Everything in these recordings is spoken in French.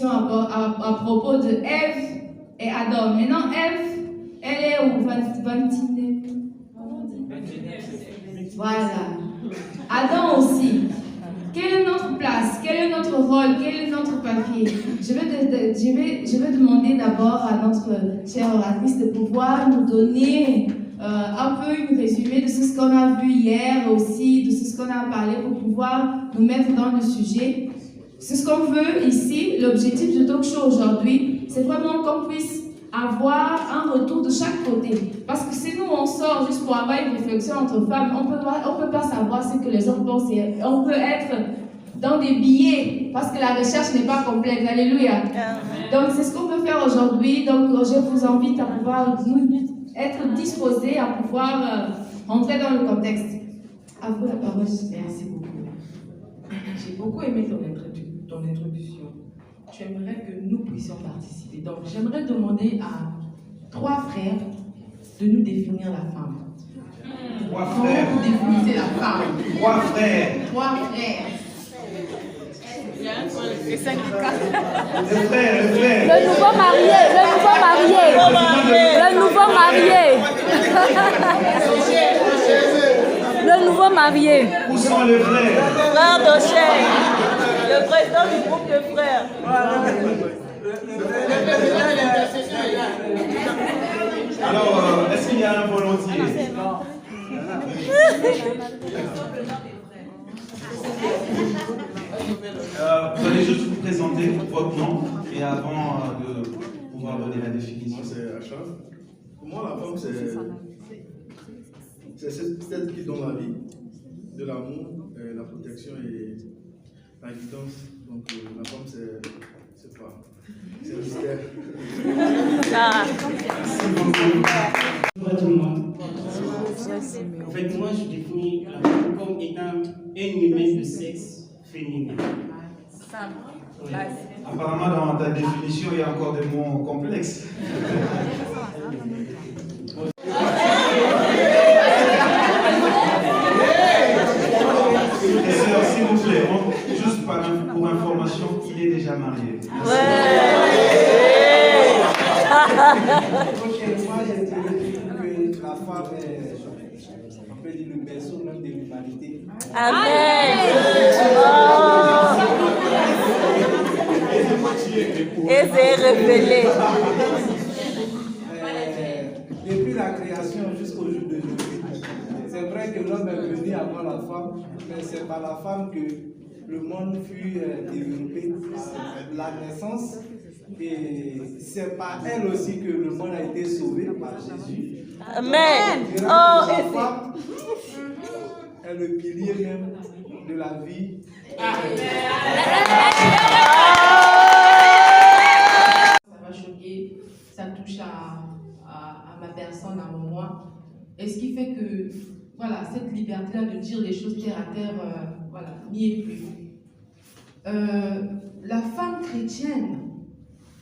discussion à propos de Ève et Adam. Maintenant, Ève, elle est où? 29. Voilà. Adam aussi. Quelle est notre place? Quel est notre rôle? Quel est notre papier? Je vais demander d'abord à notre chère oratrice de pouvoir nous donner un peu une résumé de ce qu'on a vu hier aussi, de ce qu'on a parlé pour pouvoir nous mettre dans le sujet. C'est ce qu'on veut ici. L'objectif de Talk Show aujourd'hui, c'est vraiment qu'on puisse avoir un retour de chaque côté. Parce que si nous on sort juste pour avoir une réflexion entre femmes, on peut pas savoir ce que les hommes pensent. On peut être dans des billets parce que la recherche n'est pas complète. Alléluia. Donc c'est ce qu'on peut faire aujourd'hui. Donc je vous invite à pouvoir être disposés à pouvoir entrer dans le contexte. À vous la parole. Merci beaucoup. J'ai beaucoup aimé ton introduction. J'aimerais que nous puissions participer. Donc, j'aimerais demander à 3 frères de nous définir la femme. 3 frères. Comment vous définissez la femme? 3 frères. 3 frères. Les frères. Le nouveau marié. Le nouveau marié. Où sont les frères? Frère d'Ochel, le président du groupe de frères. Alors, est-ce qu'il y a un volontiers? Vous allez juste vous présenter votre nom et avant de pouvoir donner la définition. C'est Achat. Pour moi, la femme, c'est celle qui donne la vie, de l'amour, la protection et la guidance. Donc, la femme, c'est pas. C'est le mystère. Bonjour à tout le monde. En fait, moi, je définis la femme comme étant un humain de sexe féminin. Oui. Apparemment, dans ta définition, il y a encore des mots complexes. Et sœur, s'il vous plaît, juste pour information, il est déjà marié. Ok, moi je dirais que la femme est, on peut dire, le berceau même de l'humanité. Amen. Et c'est révélé. Depuis la création jusqu'au jour d'aujourd'hui, c'est vrai que l'homme est venu avant la femme, mais c'est par la femme que le monde fut développé, la naissance. Et c'est par elle aussi que le monde a été sauvé par Jésus. Amen. La femme est le pilier même de la vie. Ça va choquer, ça touche à ma personne, à moi. Et ce qui fait que, voilà, cette liberté-là de dire les choses terre à terre, voilà, n'y est plus. La femme chrétienne,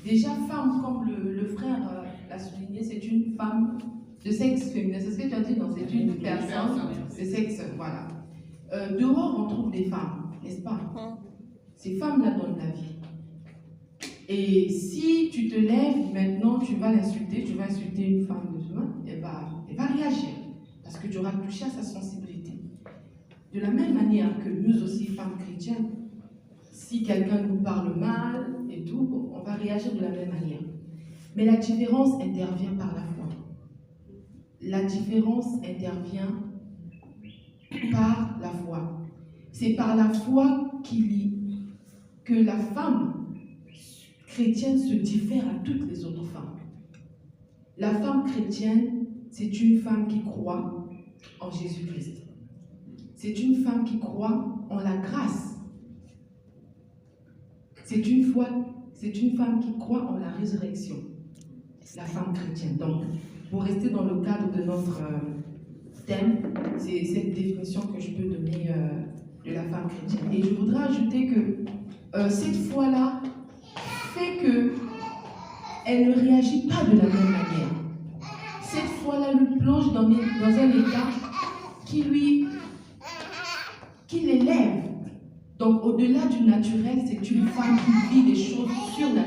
déjà femme, comme le frère l'a souligné, c'est une femme de sexe féminin. C'est ce que tu as dit, non? C'est une personne de sexe, voilà. Dehors, on trouve des femmes, n'est-ce pas? Ces femmes-là donnent la vie. Et si tu te lèves, maintenant, tu vas l'insulter, tu vas insulter une femme de demain, elle va réagir. Parce que tu auras touché à sa sensibilité. De la même manière que nous aussi, femmes chrétiennes, si quelqu'un nous parle mal et tout, on va réagir de la même manière. Mais la différence intervient par la foi. La différence intervient par la foi. C'est par la foi que la femme chrétienne se diffère à toutes les autres femmes. La femme chrétienne, c'est une femme qui croit en Jésus-Christ. C'est une femme qui croit en la grâce. C'est une femme qui croit en la résurrection. La femme chrétienne. Donc, pour rester dans le cadre de notre thème, c'est cette définition que je peux donner de la femme chrétienne. Et je voudrais ajouter que cette foi-là fait qu'elle ne réagit pas de la même manière. Cette foi-là le plonge dans un état qui l'élève. Donc, au-delà du naturel, c'est une femme qui vit des choses surnaturelles.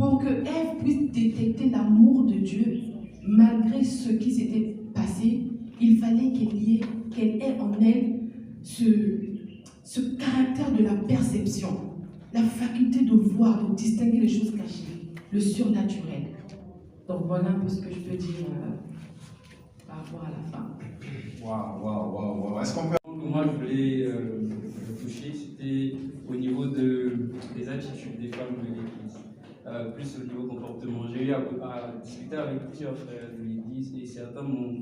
pour que Ève puisse détecter l'amour de Dieu, malgré ce qui s'était passé, il fallait qu'elle ait en elle ce caractère de la perception, la faculté de voir, de distinguer les choses cachées, le surnaturel. Donc voilà un peu ce que je peux dire par rapport à la femme. Waouh. Est-ce qu'on peut... Moi, je voulais toucher, c'était au niveau des attitudes des femmes de l'Église, plus au niveau comportement. J'ai eu à discuter avec plusieurs frères de l'Église et certains m'ont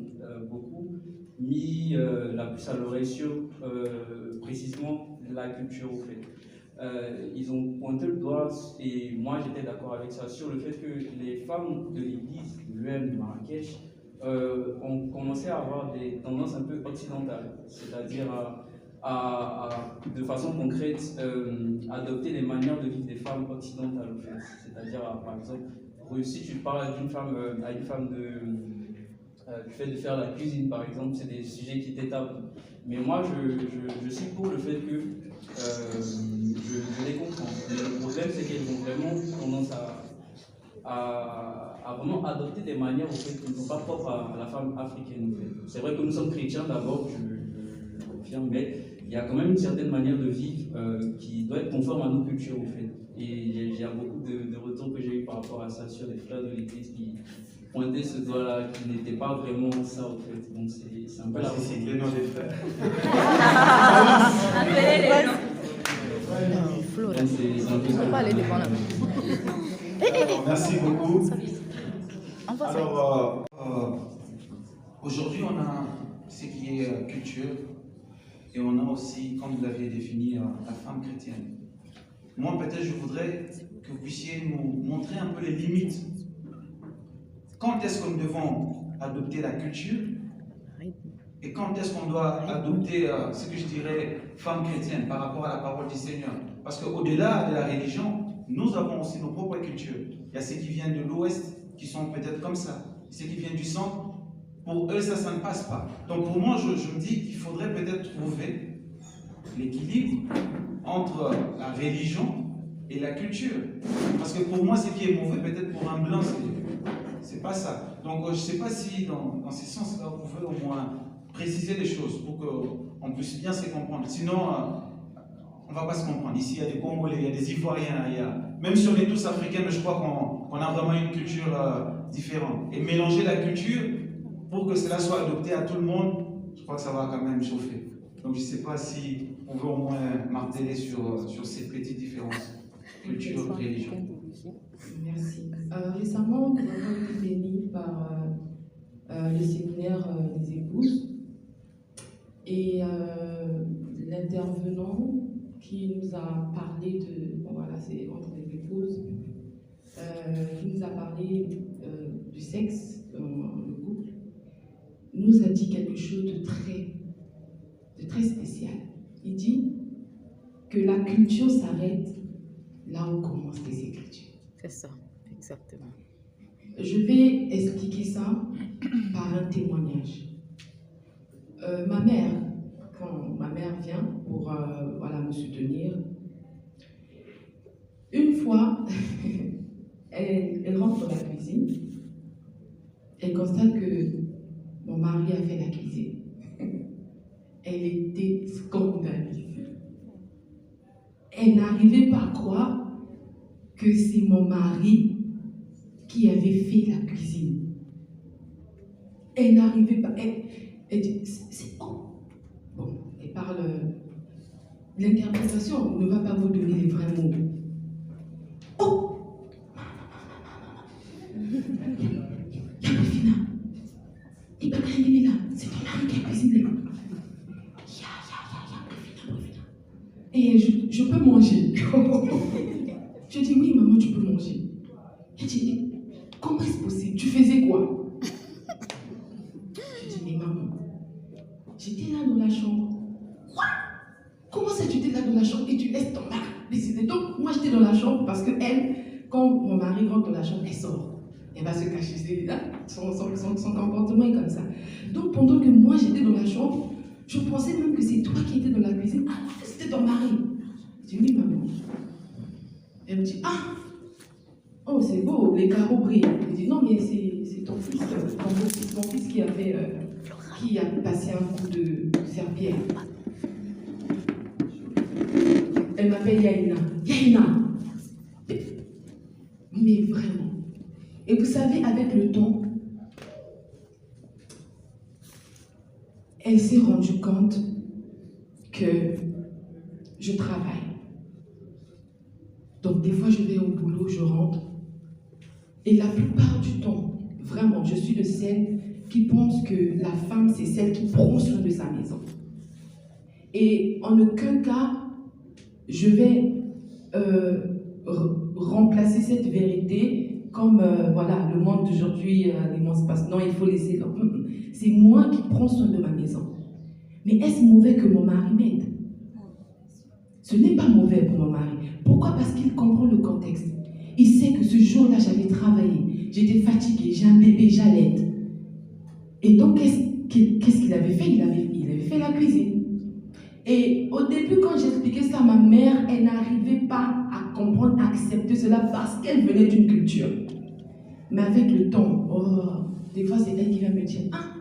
beaucoup mis la puce à l'oreille sur précisément la culture au fait. Ils ont pointé le doigt, et moi j'étais d'accord avec ça, sur le fait que les femmes de l'église, de l'UM de Marrakech, ont commencé à avoir des tendances un peu occidentales, c'est-à-dire de façon concrète, adopter les manières de vivre des femmes occidentales, en fait. C'est-à-dire, par exemple, si tu parles à une femme du fait de faire la cuisine, par exemple, c'est des sujets qui étaient tabous. Mais moi, je suis pour le fait que je les comprends. Mais le problème, c'est qu'elles ont vraiment tendance à vraiment adopter des manières au fait, qui ne sont pas propres à la femme africaine. En fait. C'est vrai que nous sommes chrétiens d'abord, je confirme, mais il y a quand même une certaine manière de vivre qui doit être conforme à nos cultures, au fait. Et il y a beaucoup de retours que j'ai eu par rapport à ça sur les frères de l'église qui pointaient ce doigt-là, qui n'était pas vraiment ça, au fait. Donc c'est un peu la C'est les noms des frères. Merci beaucoup. Alors, aujourd'hui, on a ce qui est culture et on a aussi, comme vous l'aviez défini, la femme chrétienne. Moi, peut-être, je voudrais que vous puissiez nous montrer un peu les limites. Quand est-ce que nous devons adopter la culture et quand est-ce qu'on doit adopter ce que je dirais femme chrétienne par rapport à la parole du Seigneur? Parce qu'au-delà de la religion, nous avons aussi nos propres cultures. Il y a ceux qui viennent de l'Ouest qui sont peut-être comme ça. Ceux qui viennent du centre, pour eux, ça ne passe pas. Donc pour moi, je me dis qu'il faudrait peut-être trouver l'équilibre entre la religion et la culture. Parce que pour moi, ce qui est mauvais, peut-être pour un blanc, c'est pas ça. Donc je ne sais pas si dans ces sens-là, vous pouvez au moins préciser les choses pour qu'on puisse bien se comprendre. Sinon, on ne va pas se comprendre. Ici, il y a des Congolais, il y a des Ivoiriens, même si on est tous africains, mais je crois qu'on a vraiment une culture différente. Et mélanger la culture pour que cela soit adopté à tout le monde, je crois que ça va quand même chauffer. Donc je ne sais pas si on veut au moins marteler sur ces petites différences culture, religion. Merci. Récemment, nous avons été bénis par le séminaire des épouses et l'intervenant qui nous a parlé de, bon voilà, c'est entre les épouses, qui nous a parlé du sexe dans le couple, nous a dit quelque chose de très spécial. Il dit que la culture s'arrête là où commencent les Écritures. C'est ça, exactement. Je vais expliquer ça par un témoignage. Ma mère, quand ma mère vient pour voilà, me soutenir, une fois, elle rentre dans la cuisine, elle constate que mon mari a fait la cuisine. Elle était scandalisée. Elle n'arrivait pas à croire que c'est mon mari qui avait fait la cuisine. Elle n'arrivait pas. Elle dit, c'est bon. Bon, elle parle. L'interprétation ne va pas vous donner les vrais mots. Oh! Yamafina. Il va gagner là. C'est ton mari qui a cuisiné. Et je peux manger. Je dis oui, maman, tu peux manger. Elle dit, comment est-ce possible? Tu faisais quoi? Je dis, mais maman, j'étais là dans la chambre. Quoi? Comment ça, tu étais là dans la chambre et tu laisses ton mari décider? Donc, moi, j'étais dans la chambre parce que elle, quand mon mari rentre dans la chambre, elle sort. Elle va se cacher. Son comportement est comme ça. Donc, pendant que moi, j'étais dans la chambre, je pensais même que c'est toi qui étais dans la cuisine, alors que c'était ton mari. Je dis, oui, maman. Elle me dit, ah, oh, c'est beau, les carreaux brillent. Il dit, non, mais c'est ton fils, ton fils qui a passé un coup de serpillère. Elle m'appelle Yaina. Yaina! Mais vraiment. Et vous savez, avec le temps, elle s'est rendue compte que je travaille. Donc des fois, je vais au boulot, je rentre. Et la plupart du temps, vraiment, je suis de celle qui pense que la femme, c'est celle qui prend soin de sa maison. Et en aucun cas, je vais remplacer cette vérité comme, voilà, le monde d'aujourd'hui, l'émancipation, non, il faut laisser l'homme. C'est moi qui prends soin de ma maison. Mais est-ce mauvais que mon mari m'aide? Ce n'est pas mauvais pour mon mari. Pourquoi? Parce qu'il comprend le contexte. Il sait que ce jour-là, j'avais travaillé, j'étais fatiguée, j'ai un bébé, j'allaite. Et donc, qu'est-ce qu'il avait fait? Il avait fait la cuisine. Et au début, quand j'expliquais ça à ma mère, elle n'arrivait pas à comprendre, à accepter cela parce qu'elle venait d'une culture. Mais avec le temps, des fois, c'est elle qui va me dire, ah,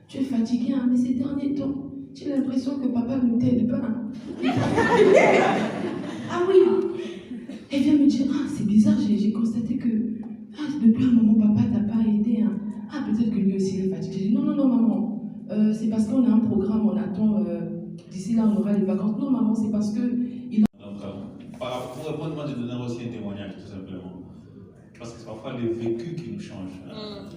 tu es fatiguée, hein, mais ces derniers temps, j'ai l'impression que papa ne t'aide pas. Ah oui. Elle vient me dire, ah, c'est bizarre, j'ai constaté que depuis un moment, papa t'a pas aidé. Hein. Ah, peut-être que lui aussi il est fatigué. J'ai dit, non, maman, c'est parce qu'on a un programme, on attend, d'ici là, on aura les vacances. Non, maman, c'est parce que... Donc, pour répondre, moi, je donnerai aussi un témoignage, tout simplement. Parce que c'est parfois le vécu qui nous change. Hein.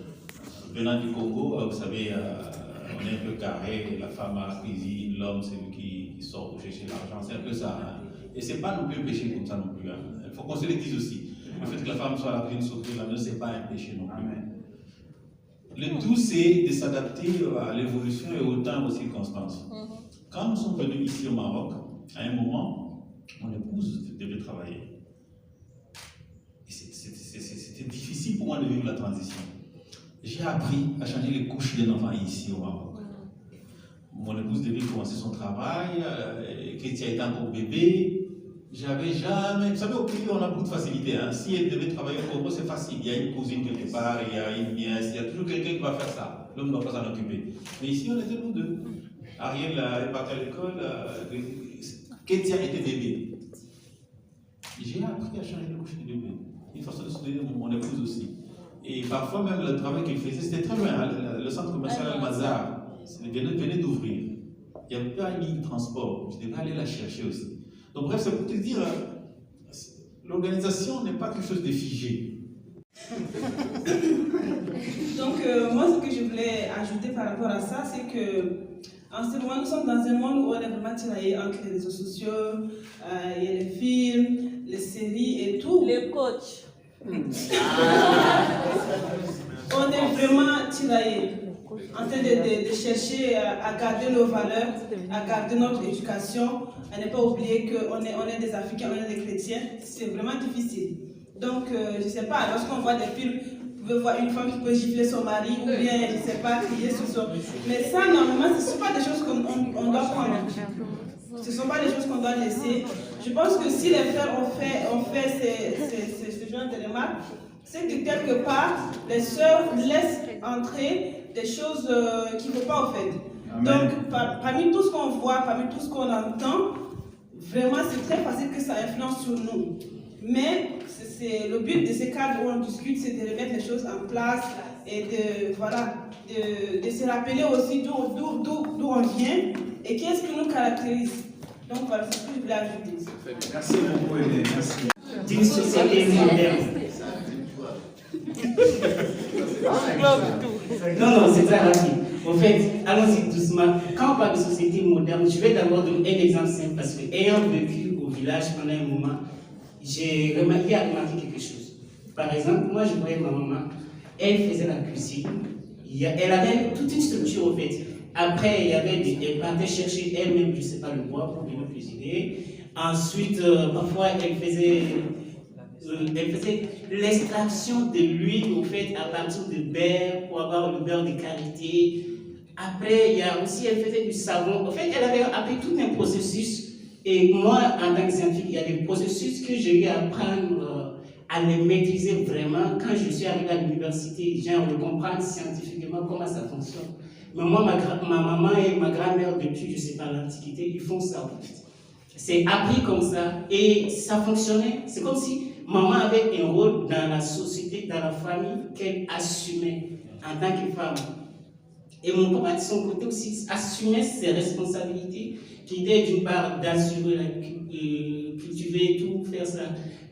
Venant du Congo, vous savez, on est un peu carré, la femme à la cuisine, l'homme, c'est lui qui sort pour chercher l'argent, c'est un peu ça. Hein. Et c'est pas non plus un péché comme ça non plus. Hein. Il faut qu'on se le dise aussi. Le fait que la femme soit à la cuisine, s'occuper de la maison, c'est pas un péché non plus. Amen. Le tout, c'est de s'adapter à l'évolution et au temps, aux circonstances. Quand nous sommes venus ici au Maroc, à un moment, mon épouse devait travailler. C'était difficile pour moi de vivre la transition. J'ai appris à changer les couches d'un enfant ici au Maroc. Mon épouse devait commencer son travail, Kétia était encore bébé. J'avais jamais... Vous savez, au pays, on a beaucoup de facilité. Hein. Si elle devait travailler au Congo, c'est facile. Il y a une cousine quelque part, il y a une nièce, il y a toujours quelqu'un qui va faire ça. L'homme ne doit pas s'en occuper. Mais ici, on était nous deux. Ariel est parti à l'école, Kétia était bébé. J'ai appris à changer les couches du bébé. Une façon de soutenir mon épouse aussi. Et parfois, même le travail qu'il faisait, c'était très loin. Le centre commercial Al-Mazar venait d'ouvrir. Il n'y avait pas une ligne de transport. Je devais aller la chercher aussi. Donc, bref, c'est pour te dire, l'organisation n'est pas quelque chose de figé. Donc, moi, ce que je voulais ajouter par rapport à ça, c'est que en ce moment, nous sommes dans un monde où on est vraiment tiraillé entre les réseaux sociaux, il y a les films, les séries et tout. Les coachs. On est vraiment tiraillé, en train de chercher à garder nos valeurs, à garder notre éducation, à ne pas oublier qu'on est des Africains, on est des chrétiens. C'est vraiment difficile. Donc, je ne sais pas, lorsqu'on voit des films, vous pouvez voir une femme qui peut gifler son mari ou bien, je ne sais pas, crier sur son... Mais ça, normalement, ce ne sont pas des choses qu'on doit prendre. Ce ne sont pas des choses qu'on doit laisser. Je pense que si les frères ont fait ce genre de remarques, c'est que quelque part, les sœurs laissent entrer des choses qu'il ne faut pas en fait. Amen. Donc, parmi tout ce qu'on voit, parmi tout ce qu'on entend, vraiment, c'est très facile que ça influence sur nous. Mais le but de ces cadres où on discute, c'est de remettre les choses en place et de se rappeler aussi d'où on vient et qu'est-ce qui nous caractérise. Donc voilà, c'est ce que je voulais ajouter. Merci beaucoup, Hélène. Merci. D'une société moderne. Non, c'est très rapide. En fait, allons-y doucement. Quand on parle de société moderne, je vais d'abord donner un exemple simple parce que, ayant vécu au village pendant un moment, j'ai remarqué quelque chose. Par exemple, moi, je voyais ma maman, elle faisait la cuisine. Elle avait toute une structure, en fait. Après, elle partait chercher elle-même, je ne sais pas, le bois pour venir cuisiner. Ensuite, parfois, elle faisait l'extraction de l'huile, en fait, à partir de beurre, pour avoir le beurre de qualité. Après, elle faisait du savon. En fait, elle avait appris tout un processus. Et moi, en tant que scientifique, il y a des processus que j'ai eu à apprendre à les maîtriser vraiment. Quand je suis arrivé à l'université, j'ai de comprendre scientifiquement comment ça fonctionne. Mais moi, ma maman et ma grand-mère, depuis, je sais pas, l'Antiquité, ils font ça en fait. C'est appris comme ça et ça fonctionnait. C'est comme si maman avait un rôle dans la société, dans la famille qu'elle assumait en tant que femme. Et mon papa, de son côté aussi, assumait ses responsabilités, qui étaient d'une part d'assurer, cultiver et tout, faire ça.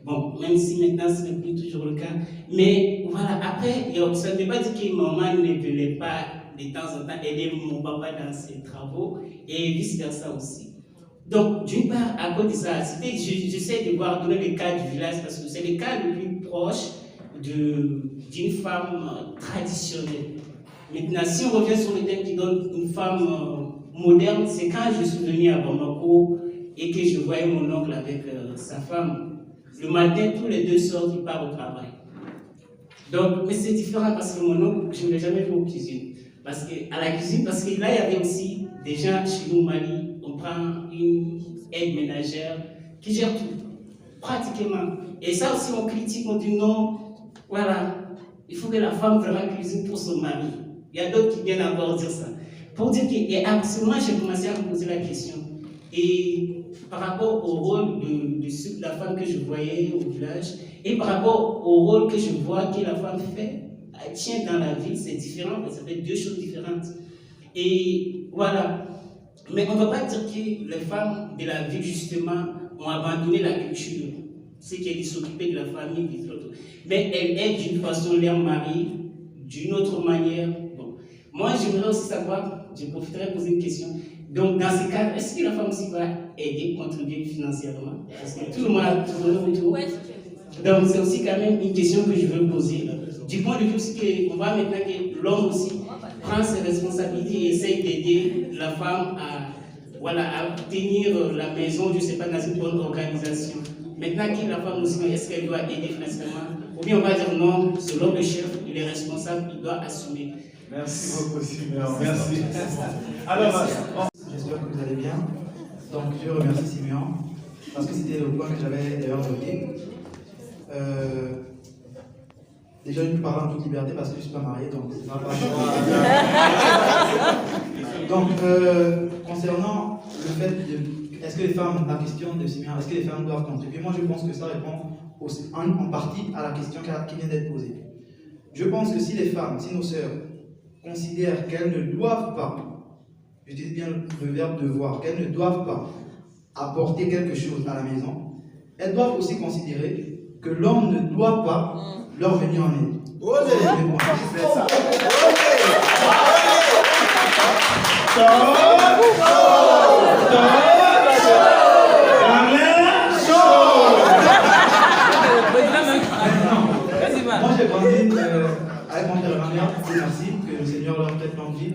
Bon, même si maintenant ce n'est plus toujours le cas. Mais voilà, après, ça ne veut pas dire que maman ne venait pas de temps en temps aider mon papa dans ses travaux et vice-versa aussi. Donc, d'une part, à cause de ça, j'essaie de voir, donner le cas du village parce que c'est le cas le plus proche d'une femme traditionnelle. Maintenant, si on revient sur le thème qui donne une femme moderne, c'est quand je suis venu à Bamako et que je voyais mon oncle avec sa femme. Le matin, tous les deux sortent, ils partent au travail. Donc, mais c'est différent parce que mon oncle, je ne l'ai jamais vu aux cuisines. À la cuisine, parce que là, il y avait aussi des gens chez nous au Mali, on prend une aide ménagère qui gère tout, pratiquement. Et ça aussi, on critique, on dit non, voilà, il faut que la femme vraiment cuisine pour son mari. Il y a d'autres qui viennent encore dire ça. Pour dire que, et absolument, j'ai commencé à me poser la question. Et par rapport au rôle de la femme que je voyais au village, et par rapport au rôle que je vois que la femme fait, elle tient dans la vie, c'est différent, ça fait deux choses différentes. Et voilà. Mais on ne va pas dire que les femmes de la ville, justement, ont abandonné la culture. C'est qu'elles s'occupaient de la famille, des autres. Mais elles aident d'une façon leur mari, d'une autre manière. Bon. Moi, j'aimerais aussi savoir, je profiterai de poser une question. Donc, dans ce cadre, est-ce que la femme aussi va aider, contribuer financièrement? Parce que tout le monde a tourné autour. Donc, c'est aussi quand même une question que je veux poser. Du point de vue aussi qu'on voit maintenant que l'homme aussi prend ses responsabilités et essaye d'aider la femme à tenir la maison, je ne sais pas, dans une bonne organisation. Maintenant que la femme aussi, est-ce qu'elle doit aider financièrement? Ou bien on va dire non, c'est l'homme le chef, il est responsable, il doit assumer. Merci beaucoup, Siméon. Merci. Alors, j'espère que vous allez bien. Donc, je remercie Siméon parce que c'était le point que j'avais d'ailleurs noté. Déjà, je peux parler en toute liberté parce que je ne suis pas marié, donc ça va pas. Donc, concernant le fait de. Est-ce que les femmes, la question de Siméon, est-ce que les femmes doivent contribuer? Moi, je pense que ça répond en partie à la question qui vient d'être posée. Je pense que si les femmes, si nos sœurs considèrent qu'elles ne doivent pas, je dis bien le verbe devoir, qu'elles ne doivent pas apporter quelque chose à la maison, elles doivent aussi considérer que l'homme ne doit pas leur venir en aide. Moi j'ai grandi avec mon père et ma mère, merci, que le Seigneur leur prête longue vie.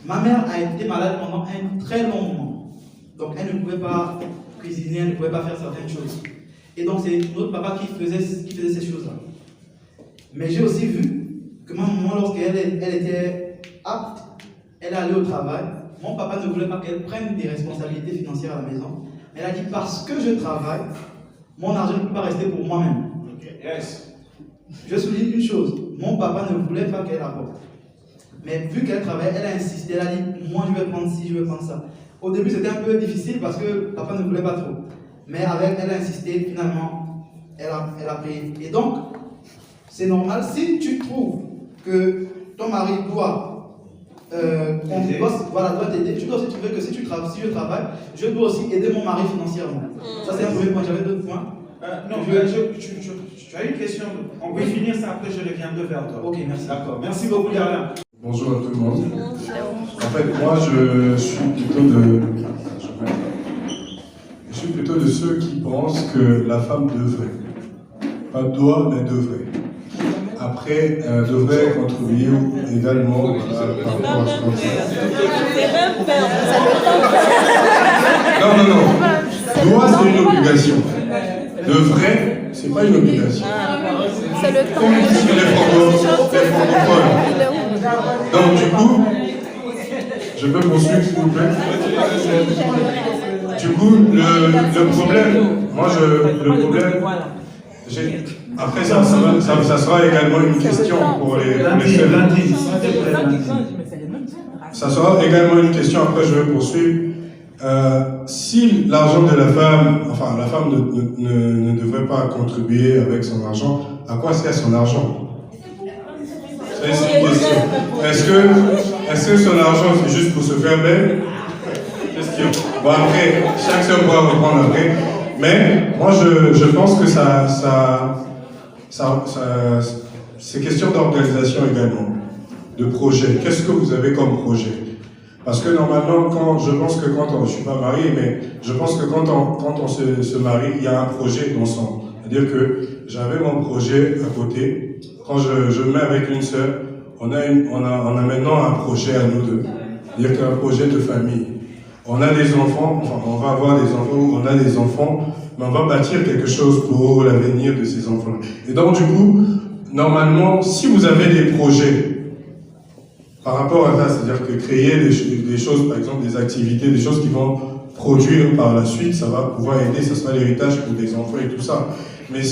Ma mère a été malade pendant un très long moment. Donc elle ne pouvait pas cuisiner, elle ne pouvait pas faire certaines choses. Et donc c'est notre papa qui faisait ces choses-là. Mais j'ai aussi vu que ma maman, lorsqu'elle était apte, elle allait au travail. Mon papa ne voulait pas qu'elle prenne des responsabilités financières à la maison. Elle a dit, parce que je travaille, mon argent ne peut pas rester pour moi-même. Yes. Je souligne une chose, mon papa ne voulait pas qu'elle apporte. Mais vu qu'elle travaille, elle a insisté, elle a dit, moi je vais prendre ci, je vais prendre ça. Au début c'était un peu difficile parce que papa ne voulait pas trop. Mais elle a insisté, finalement, elle a payé. Et donc, c'est normal, si tu trouves que ton mari doit t'aider, tu dois aussi trouver que si je travaille, je dois aussi aider mon mari financièrement. Ça c'est un premier point, j'avais d'autres points. Non, tu as une question, on peut finir ça, après je reviendrai vers toi. Ok, merci. D'accord, merci beaucoup Darlin. Bonjour à tout le monde. En fait, moi je suis plutôt de ceux qui pensent que la femme devrait, pas doit, mais devrait. Après, devrait contribuer également par rapport à ce qu'on fait. Non. Doit, c'est une obligation. Devrait, c'est pas une obligation. C'est le temps. Comme ici les francophones. Donc du coup, je peux poursuivre s'il vous plaît. Du coup, le problème, Après, ça sera également une question pour les sœurs. Ça sera également une question, après je vais poursuivre. Si l'argent de la femme, enfin la femme ne devrait pas contribuer avec son argent, à quoi sert son argent? C'est une question. Est-ce que son argent c'est juste pour se faire belle? Bon après, chaque sœur pourra reprendre après. Mais moi je pense que c'est question d'organisation également, de projet. Qu'est-ce que vous avez comme projet? Parce que normalement, je pense que quand je ne suis pas marié, mais je pense que quand on se marie, il y a un projet d'ensemble. C'est-à-dire que j'avais mon projet à côté. Quand je me mets avec une sœur, on a maintenant un projet à nous deux. C'est-à-dire qu'un projet de famille. On a des enfants, enfin on va avoir des enfants, on a des enfants, mais on va bâtir quelque chose pour l'avenir de ces enfants. Et donc du coup, normalement, si vous avez des projets, par rapport à ça, c'est-à-dire que créer des choses, par exemple des activités, des choses qui vont produire par la suite, ça va pouvoir aider, ça sera l'héritage pour des enfants et tout ça. Mais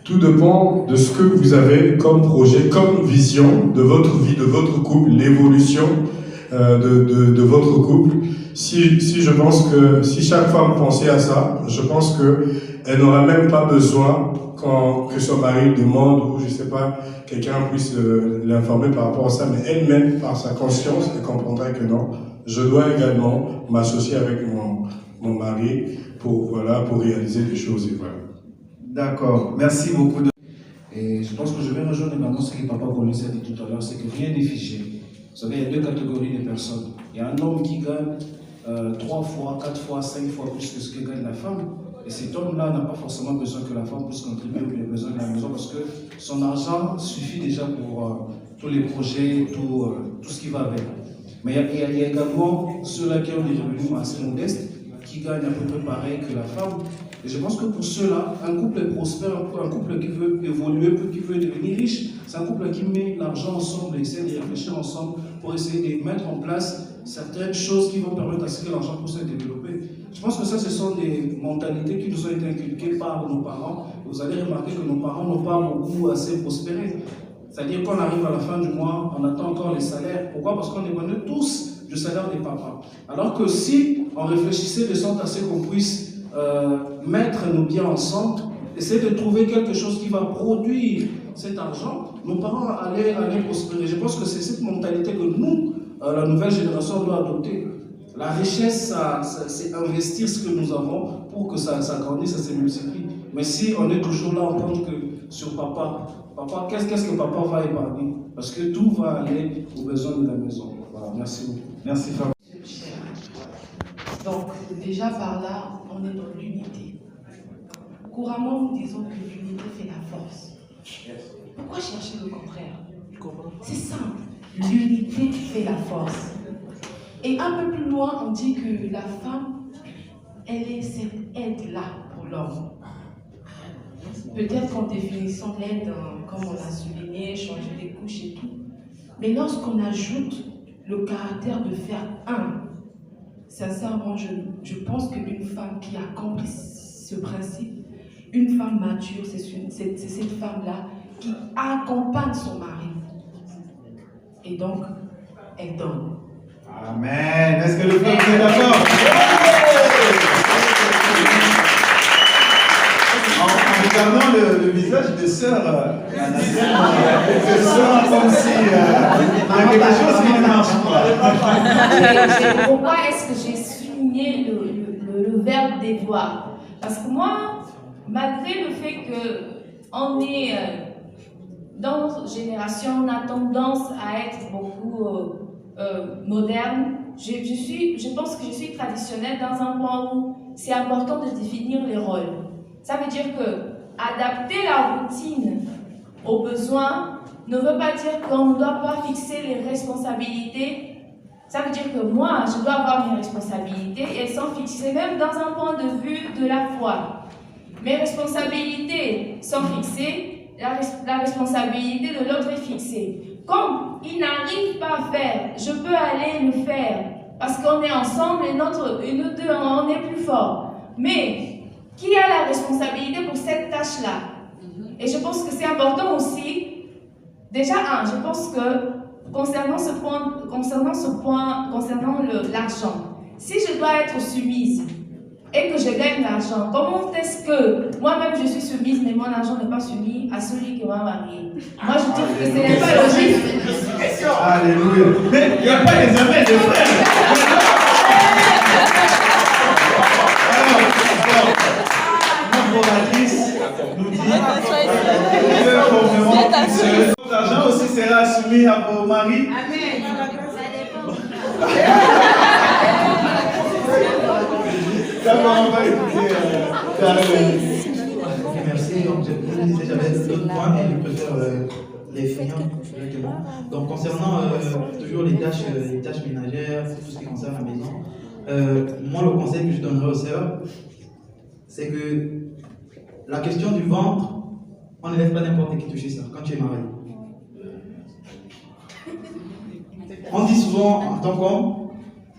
tout dépend de ce que vous avez comme projet, comme vision de votre vie, de votre couple, l'évolution de votre couple. Si je pense que si chaque femme pensait à ça, je pense qu'elle n'aura même pas besoin que son mari demande ou je sais pas, quelqu'un puisse l'informer par rapport à ça, mais elle-même, par sa conscience, elle comprendrait que non, je dois également m'associer avec mon mari pour réaliser des choses. Et voilà. D'accord, merci beaucoup. Et je pense que je vais rejoindre également ce que Papa Colossi a dit tout à l'heure, c'est que rien n'est figé. Vous savez, il y a deux catégories de personnes. Il y a un homme qui gagne 3 fois, 4 fois, 5 fois plus que ce que gagne la femme. Et cet homme-là n'a pas forcément besoin que la femme puisse contribuer pour les besoins de la maison parce que son argent suffit déjà pour tous les projets, tout ce qui va avec. Mais il y a également ceux-là qui ont des revenus assez modestes, qui gagnent à peu près pareil que la femme. Et je pense que pour ceux-là, un couple est prospère, un couple qui veut évoluer, qui veut devenir riche, c'est un couple qui met l'argent ensemble et essaie de réfléchir ensemble pour essayer de mettre en place certaines choses qui vont permettre à ce que l'argent puisse se développer. Je pense que ça, ce sont des mentalités qui nous ont été inculquées par nos parents. Vous allez remarquer que nos parents n'ont pas beaucoup assez prospéré. C'est-à-dire qu'on arrive à la fin du mois, on attend encore les salaires. Pourquoi? Parce qu'on dépendait tous du salaire des papas. Alors que si on réfléchissait de sorte à ce qu'on puisse mettre nos biens ensemble, essayer de trouver quelque chose qui va produire cet argent, nos parents allaient prospérer. Je pense que c'est cette mentalité que nous, la nouvelle génération, doit adopter. La richesse, c'est investir ce que nous avons pour que ça grandisse, ça se multiplie. Mais si on est toujours là, on pense que sur papa, qu'est-ce que papa va épargner? Parce que tout va aller aux besoins de la maison. Voilà, merci beaucoup. Merci Fabien. Donc, déjà par là, on est dans l'unité. Couramment, nous disons que l'unité fait la force. Pourquoi chercher le contraire? C'est simple. L'unité fait la force. Et un peu plus loin, on dit que la femme, elle est cette aide-là pour l'homme. Peut-être qu'en définissant l'aide, comme on a souligné, changer des couches et tout. Mais lorsqu'on ajoute le caractère de faire un, sincèrement, je pense qu'une femme qui accomplit ce principe, une femme mature, c'est cette femme-là qui accompagne son mari. Et donc, elle donne. Amen. Est-ce que le peuple est d'accord? En regardant le visage de sœur comme si il y a quelque chose qui ne marche pas. Pourquoi est-ce que j'ai souligné le verbe devoir? Parce que moi, malgré le fait qu'on est dans notre génération, on a tendance à être beaucoup moderne. Je pense que je suis traditionnelle dans un point où c'est important de définir les rôles. Ça veut dire que adapter la routine aux besoins ne veut pas dire qu'on ne doit pas fixer les responsabilités. Ça veut dire que moi, je dois avoir mes responsabilités et elles sont fixées même dans un point de vue de la foi. Mes responsabilités sont fixées, la responsabilité de l'autre est fixée. Comme il n'arrive pas à faire, je peux aller le faire parce qu'on est ensemble et nous deux, on est plus forts. Mais qui a la responsabilité pour cette tâche-là? Et je pense que c'est important aussi, déjà, je pense que concernant l'argent, si je dois être soumise et que je gagne l'argent, comment est-ce que moi-même je suis soumise, mais mon argent n'est pas soumis à celui qui m'a marié? Moi je trouve que ce n'est pas logique. Alléluia. Mais il n'y a pas les amens de frères. Nous dit que votre argent aussi sera soumis à vos maris. Amen. D'accord, on va écouter. Merci. Donc, je le disais, j'avais d'autres points, mais je préfère les finir directement. Donc, concernant toujours les tâches ménagères, tout ce qui concerne la maison, moi, le conseil que je donnerais aux sœurs, c'est que la question du ventre, on ne laisse pas n'importe qui toucher ça quand tu es marié. On dit souvent en tant qu'homme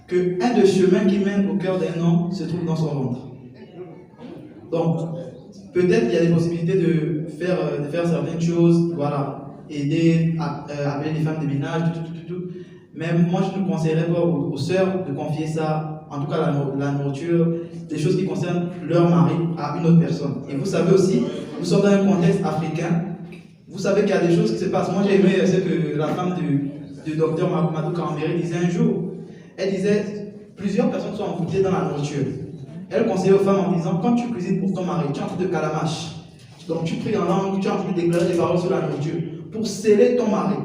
qu'un des chemins qui mène au cœur d'un homme se trouve dans son ventre. Donc, peut-être qu'il y a des possibilités de faire certaines choses, voilà, aider, appeler les femmes de ménage, tout. Mais moi, je ne conseillerais pas aux sœurs de confier ça, en tout cas la nourriture, des choses qui concernent leur mari à une autre personne. Et vous savez aussi, nous sommes dans un contexte africain, vous savez qu'il y a des choses qui se passent. Moi, j'ai aimé ce que la femme du docteur Madou Kamberi disait un jour. Elle disait, plusieurs personnes sont envoûtées dans la nourriture. Elle conseillait aux femmes en disant, quand tu cuisines pour ton mari, tu es en train de calamache. Donc tu pries en langue, tu es en train de déclarer des paroles sur la nourriture pour sceller ton mari.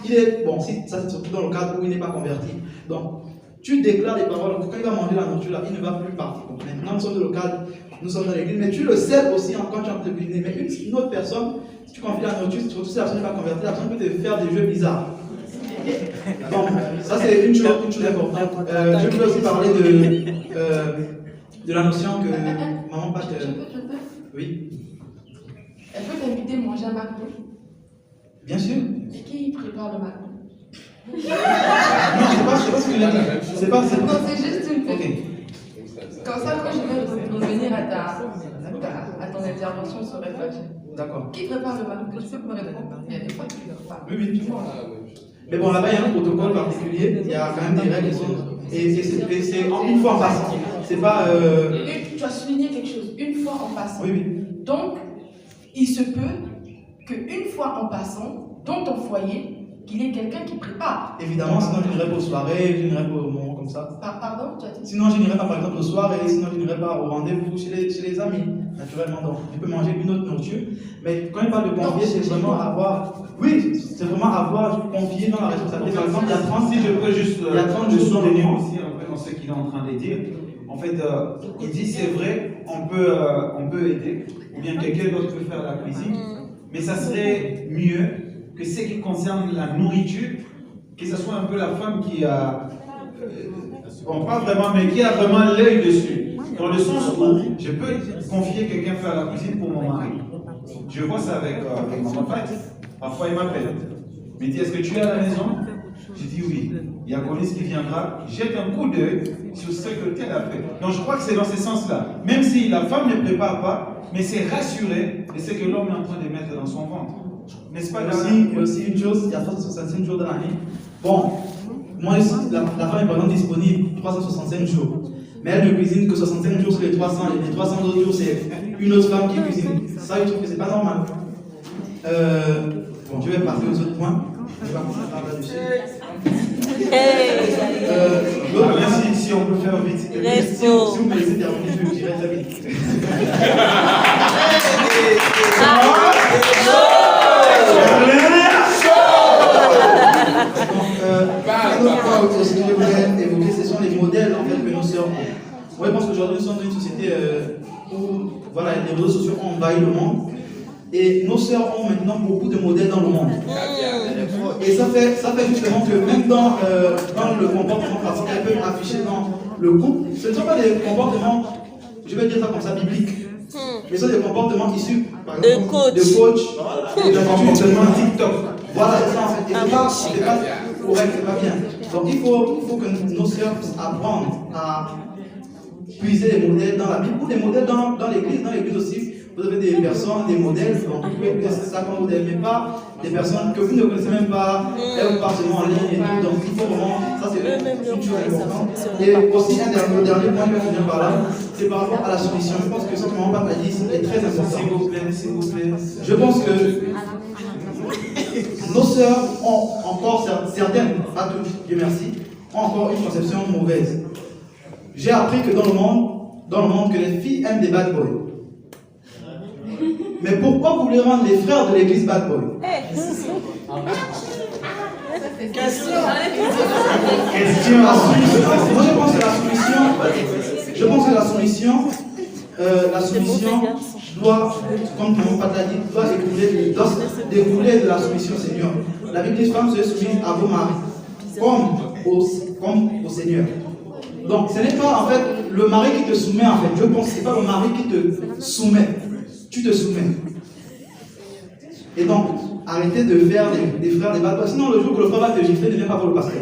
Il est, bon, si, ça c'est surtout dans le cadre où il n'est pas converti. Donc, tu déclares des paroles, quand il va manger la nourriture, là, il ne va plus partir. Donc, maintenant, nous sommes dans le cadre, nous sommes dans l'église, mais tu le sais aussi quand tu es en train de cuisiner. Mais une autre personne, si tu confies la nourriture, surtout si la personne n'est pas convertie, la personne peut te faire des jeux bizarres. Donc, ça c'est une chose importante. Je voulais aussi parler de la notion que maman Pat. Oui. Elle peut t'inviter à manger un McDo? Bien sûr. Et qui prépare le McDo? Non, je sais pas ce que j'ai dit. Non, c'est juste une petite. Comme ça, quand je vais revenir à ton intervention sur réflexion. D'accord. Qui prépare le McDo? Tu peux me répondre? Il y a des fois qui ne préparent pas. Oui. Mais bon, là-bas, il y a un protocole particulier, il y a quand même des règles qui sont. Et c'est une fois en passant. C'est pas. Tu as souligné quelque chose, une fois en passant. Oui. Donc, il se peut qu'une fois en passant, dans ton foyer, qu'il y ait quelqu'un qui prépare. Évidemment, sinon je n'irai pas aux soirées, je n'irai pas au moment comme ça. Pardon, tu as dit? Sinon, je n'irai pas par exemple aux soirées, sinon je n'irai pas au rendez-vous chez les amis, naturellement. Donc, je peux manger une autre nourriture. Mais quand il parle de confier, c'est vraiment avoir. Oui, c'est vraiment avoir confié dans la responsabilité. Par exemple, il y a 30. Si je peux juste. Il y a 30 jours de soutenir aussi un peu dans ce qu'il est en train de dire. En fait, il dit c'est vrai, on peut aider, ou bien quelqu'un d'autre peut faire la cuisine, mais ça serait mieux que ce qui concerne la nourriture, que ce soit un peu la femme qui a, bon pas vraiment, mais qui a vraiment l'œil dessus. Dans le sens où je peux confier quelqu'un faire la cuisine pour mon mari. Je vois ça avec mon papa. Parfois il m'appelle. Il me dit, est-ce que tu es à la maison? Je dis oui. Il y a Colis qui viendra, jette un coup d'œil sur ce que tel a fait. Donc je crois que c'est dans ce sens-là. Même si la femme ne prépare pas, mais c'est rassuré de ce que l'homme est en train de mettre dans son ventre. N'est-ce pas? Il y a aussi une chose, il y a 365 jours dans l'année. Bon, moi, la femme est par exemple disponible 365 jours. Mais elle ne cuisine que 65 jours sur les 300. Et les 300 autres jours, c'est une autre femme qui cuisine. Ça, je trouve que c'est pas normal. Bon, je vais passer aux autres points. Je vais commencer à parler là-dessus. Si on peut faire vite. Si vous me laissez terminer, je dirai très vite. Ce que je voulais évoquer, ce sont les modèles en fait, que nos sœurs ont. Moi, je pense qu'aujourd'hui, nous sommes dans une société où voilà, les réseaux sociaux ont envahi le monde. Et nos sœurs ont maintenant beaucoup de modèles dans le monde. Et ça fait justement que même dans le comportement qu'elles peuvent afficher dans le couple, ce ne sont pas des comportements, je vais dire ça comme ça, bibliques. Mais ce sont des comportements issus, par exemple, de coach, et de comportements TikTok. Voilà, c'est ça en fait. Et c'est pas correct, c'est pas bien. Donc il faut que nos sœurs apprennent à puiser les modèles dans la Bible ou les modèles dans l'église. Dans l'église aussi, vous avez des personnes, des modèles, donc vous pouvez utiliser ça comme modèle, mais pas des personnes que vous ne connaissez même pas, elles vous parlent seulement en ligne et tout, donc il faut vraiment, ça c'est une chose importante. Et aussi un dernier point que je viens par là, c'est par rapport à la soumission. Je pense que ce que maman Pat a dit est très important. S'il vous plaît, s'il vous plaît. Je pense que nos sœurs ont encore certaines, pas toutes, Dieu merci, ont encore une conception mauvaise. J'ai appris que dans le monde, que les filles aiment des bad boys. Mais pourquoi vous voulez rendre les frères de l'église bad boys? Question. Moi je pense que la solution doit, comme mon papa l'a dit, doit découler de la soumission au Seigneur. La Bible dit que les femmes se soumettent à vos maris, comme au Seigneur. Donc ce n'est pas en fait le mari qui te soumet en fait. Je pense que ce n'est pas le mari qui te soumet. Tu te soumets. Et donc, arrêtez de faire des frères des bad boys. Sinon, le jour que le frère va te gifler, ne viens pas pour le pasteur.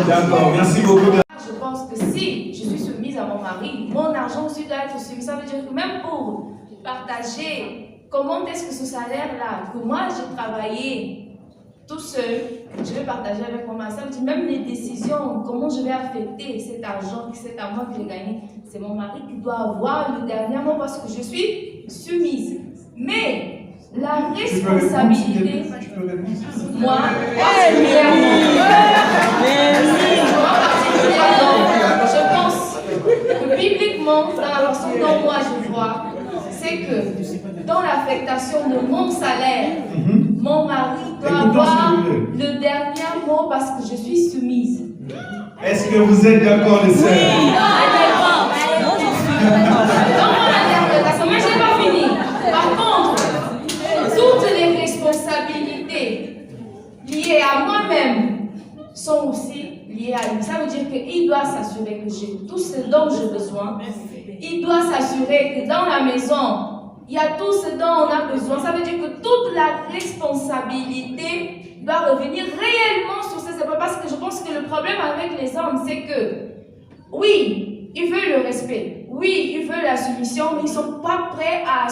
D'accord, merci beaucoup. Je pense que si je suis soumise à mon mari, mon argent aussi doit être soumis. Ça veut dire que même pour partager comment est-ce que ce salaire-là, que moi j'ai travaillé tout seul, je vais partager avec mon mari. Ça veut dire même les décisions, comment je vais affecter cet argent, cet argent que j'ai gagné, c'est mon mari qui doit avoir le dernier mot parce que je suis soumise. Mais la responsabilité, moi, je pense que bibliquement, dans la façon dont moi je vois, c'est que dans l'affectation de mon salaire, mon mari doit avoir le dernier mot parce que je suis soumise. Est-ce que vous êtes d'accord, les sœurs? Dans mon interprétation, mais je n'ai pas fini. Par contre, toutes les responsabilités liées à moi-même sont aussi liées à lui. Ça veut dire qu'il doit s'assurer que j'ai tout ce dont j'ai besoin. Il doit s'assurer que dans la maison, il y a tout ce dont on a besoin. Ça veut dire que toute la responsabilité doit revenir réellement sur ses épaules. Parce que je pense que le problème avec les hommes, c'est que, oui, ils veulent le respect. Oui, ils veulent la soumission, mais ils ne sont pas prêts à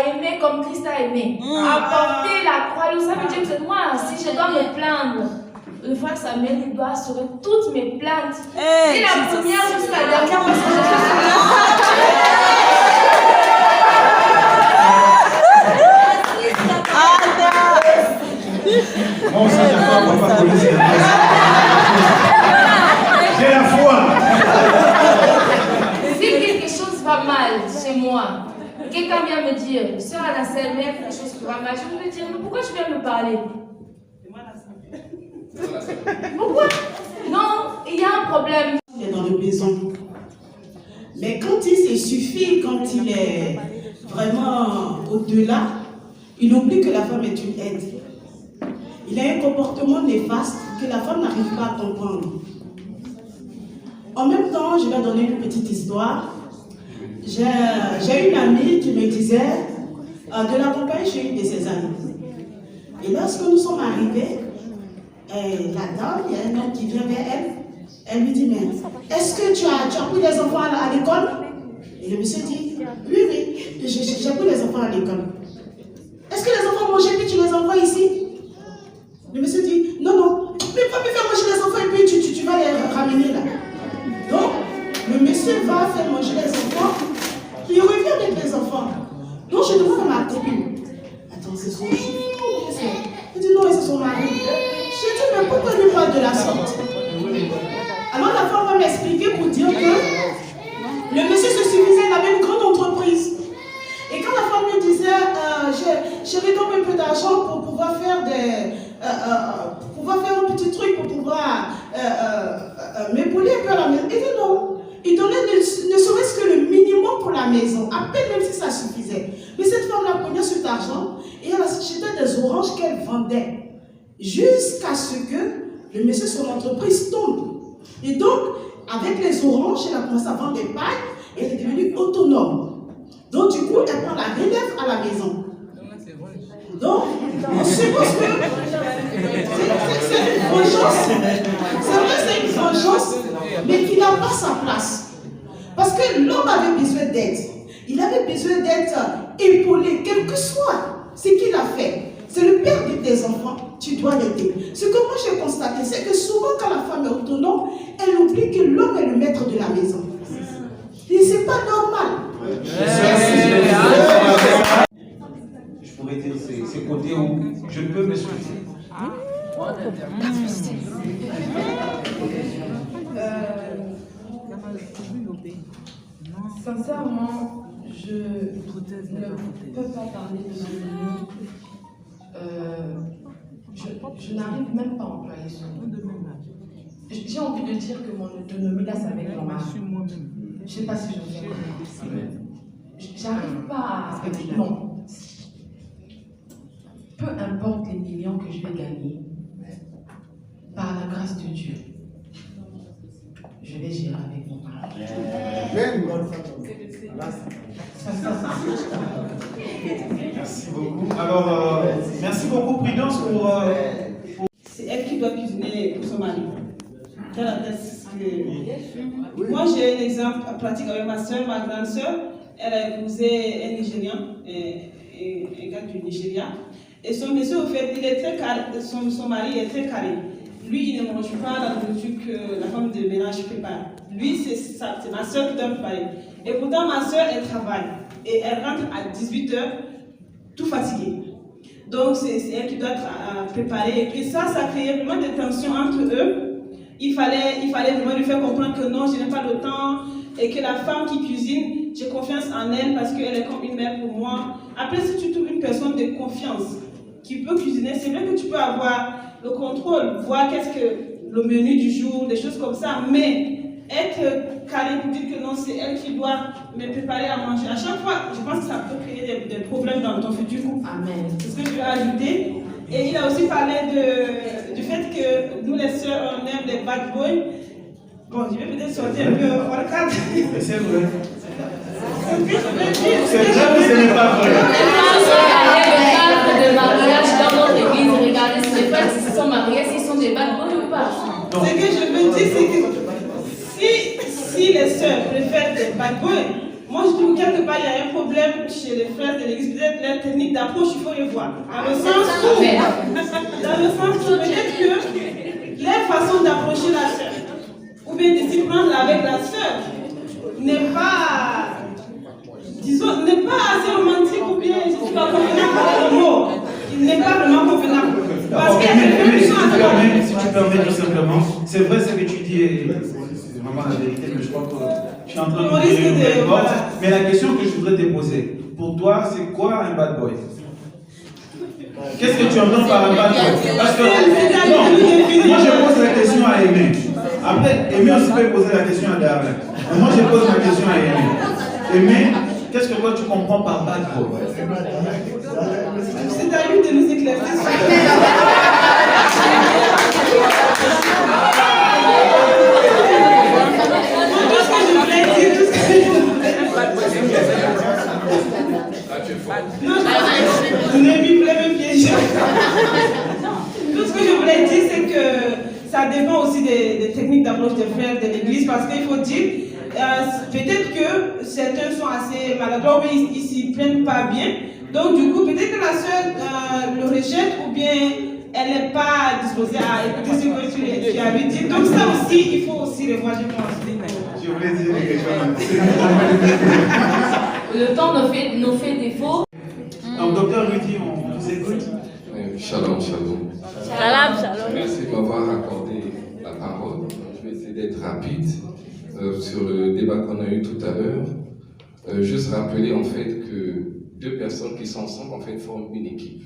aimer comme Christ a aimé. À porter la croix. Ça veut dire que moi, si je dois me plaindre, le frère Samuel, il doit assurer toutes mes plaintes. Et la première jusqu'à la dernière, parce que je suis Bon, ça n'y a pas, on va pas poser. J'ai la foi. Si quelque chose va mal chez moi, quelqu'un vient me dire, sœur Anassel, il y a quelque chose qui va mal, je vais me dire, mais pourquoi tu viens me parler? Pourquoi? Non, il y a un problème. Il est dans le besoin. Mais quand il se suffit, quand il est vraiment au-delà, il oublie que la femme est une aide. Il a un comportement néfaste que la femme n'arrive pas à comprendre. En même temps, je vais donner une petite histoire. J'ai une amie qui me disait de l'accompagner chez une de ses amies. Et lorsque nous sommes arrivés, la dame, il y a un homme qui vient vers elle. Elle lui dit, mais est-ce que tu as pris les enfants à l'école? Et le monsieur dit, oui, j'ai pris les enfants à l'école. Est-ce que les enfants mangeaient puis tu les envoies ici? Le monsieur dit, non, mais pas me faire manger les enfants et puis tu vas les ramener là. Donc, le monsieur va faire manger les enfants, il revient avec les enfants. Donc, je demande à ma copine, attends, c'est son fils? Il dit, non, c'est son mari. J'ai dit, mais pourquoi il lui parle de la sorte? Alors, la femme va m'expliquer pour dire que le monsieur se suffisait, il avait une grande entreprise. Et quand la femme lui disait, j'ai réclamé un peu d'argent pour pouvoir faire un petit truc, pour pouvoir m'épauler un peu à la maison. Il dit non. Il donnait ne serait-ce que le minimum pour la maison, à peine même si ça suffisait. Mais cette femme-là prenait cet argent et elle achetait des oranges qu'elle vendait. Jusqu'à ce que le monsieur sur l'entreprise tombe. Et donc, avec les oranges, elle a commencé à vendre des pailles et elle est devenue autonome. Donc, du coup, elle prend la relève à la maison. Donc, on suppose que c'est une vengeance. C'est vrai, c'est une vengeance, mais qui n'a pas sa place. Parce que l'homme avait besoin d'aide. Il avait besoin d'être épaulé, quel que soit ce qu'il a fait. C'est le père de tes enfants, tu dois l'aider. Ce que moi j'ai constaté, c'est que souvent quand la femme est autonome, elle oublie que l'homme est le maître de la maison. Et c'est pas normal. Je pourrais dire ces côtés où je peux me suivre. Sincèrement, je ne peux pas parler de ma je n'arrive même pas à employer ce mot. J'ai envie de dire que mon autonomie, là, c'est avec mon mari. Je ne sais pas si je vais comprendre. J'arrive pas à... Non. Peu importe les millions que je vais gagner, par la grâce de Dieu, je vais gérer avec mon mari. Merci beaucoup. Alors, merci beaucoup, Prudence, pour... C'est elle qui doit cuisiner pour son mari. Moi, j'ai un exemple pratique avec ma soeur, ma grande soeur. Elle a épousé un Nigérian, un gars du Nigeria. Et son monsieur, au fait, il est très carré, son mari est très carré. Lui, il ne mange pas la nourriture que la femme de ménage prépare. Lui, c'est ma soeur qui doit préparer. Et pourtant, ma soeur, elle travaille. Et elle rentre à 18h, tout fatiguée. Donc, c'est elle qui doit préparer. Et puis ça créait vraiment des tensions entre eux. Il fallait vraiment lui faire comprendre que non, je n'ai pas le temps. Et que la femme qui cuisine, j'ai confiance en elle parce qu'elle est comme une mère pour moi. Après, si tu trouves une personne de confiance qui peut cuisiner, c'est vrai que tu peux avoir le contrôle, voir qu'est-ce que le menu du jour, des choses comme ça, mais être calé pour dire que non, c'est elle qui doit me préparer à manger. À chaque fois, je pense que ça peut créer des problèmes dans ton futur couple. Amen. C'est ce que je vais ajouter. Et il a aussi parlé du fait que nous, les sœurs, on aime les bad boys. Bon, je vais peut-être sortir un peu hors cadre. C'est vrai. C'est vrai ou ce n'est pas vrai? De mariage dans notre église, regardez, ce n'est pas s'ils sont mariés, s'ils sont des bad boys ou pas. Ce que je veux dire, c'est que si les sœurs préfèrent des bad boys, moi je trouve quelque part il y a un problème chez les frères de l'église, peut-être leur technique d'approche, il faut revoir. Dans le sens où peut-être que leur façon d'approcher la sœur, ou bien de s'y prendre avec la sœur, n'est pas, disons, n'est pas assez romantique ou bien, je ne sais pas, convenable par le mot. Il n'est pas vraiment convenable. Parce qu'il y a quelqu'un qui sont si tu permets tout simplement, c'est vrai ce que tu dis, c'est vraiment la vérité, mais je crois que je suis en train de ouvrir une nouvelle porte. Mais la question que je voudrais te poser, pour toi, c'est quoi un bad boy? Qu'est-ce que tu entends par un bad boy? Parce que, non, moi je pose la question à Aimé. Après, Aimé aussi peut poser la question à Darlene. Moi je pose la question à Aimé. Aimé, qu'est-ce que toi tu comprends par bad boy? C'est à lui de nous éclaircir sur Tout ce que je voulais dire, c'est que ça dépend aussi des techniques d'approche des frères de l'église, parce qu'il faut dire, peut-être que certains sont assez maladroits, mais ils s'y prennent pas bien. Donc du coup, peut-être que la sœur le rejette ou bien elle n'est pas disposée à écouter ce que tu as lui dit. Donc ça aussi, il faut aussi revoir, je pense. Je voulais dire quelque chose. Le temps nous fait défaut. Donc, docteur Rudy, on vous écoute. Shalom, shalom. Shalom, shalom. Merci de m'avoir accordé la parole. Je vais essayer d'être rapide sur le débat qu'on a eu tout à l'heure. Juste rappeler en fait que deux personnes qui sont ensemble en fait forment une équipe.